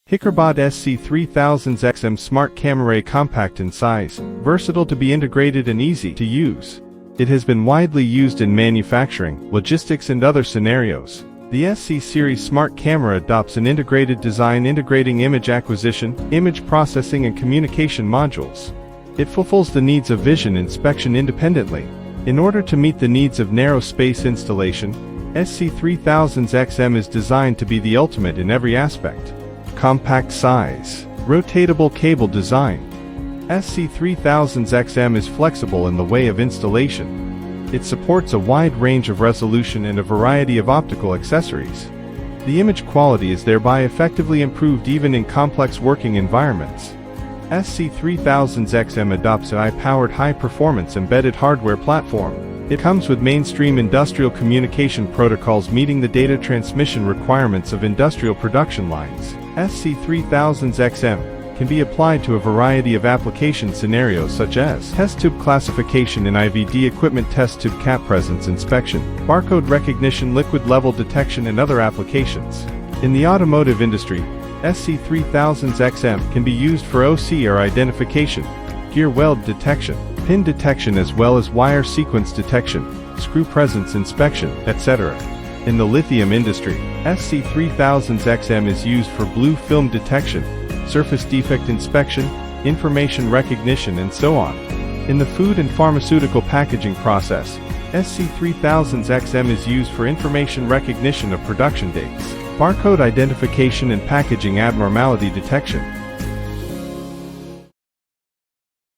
HIKROBOT SC3000X Smart Camera, compact in size, versatile to be integrated and easy to use. It has been widely used in manufacturing, logistics and other scenarios. The SC series smart camera adopts an integrated design integrating image acquisition, image processing and communication modules. It fulfills the needs of vision inspection independently. In order to meet the needs of narrow space installation, SC3000X is designed to be the ultimate in every aspect. Compact size, rotatable cable design. SC3000X is flexible in the way of installation. It supports a wide range of resolution and a variety of optical accessories. The image quality is thereby effectively improved even in complex working environments. SC3000X adopts an AI-powered high-performance embedded hardware platform. It comes with mainstream industrial communication protocols meeting the data transmission requirements of industrial production lines. SC3000X can be applied to a variety of application scenarios such as test tube classification in IVD equipment, test tube cap presence inspection, barcode recognition, liquid level detection and other applications. In the automotive industry, SC3000X can be used for OCR identification, gear weld detection, pin detection as well as wire sequence detection, screw presence inspection, etc. In the lithium industry, SC3000X is used for blue film detection, surface defect inspection, information recognition and so on. In the food and pharmaceutical packaging process, SC3000X is used for information recognition of production dates, barcode identification and packaging abnormality detection.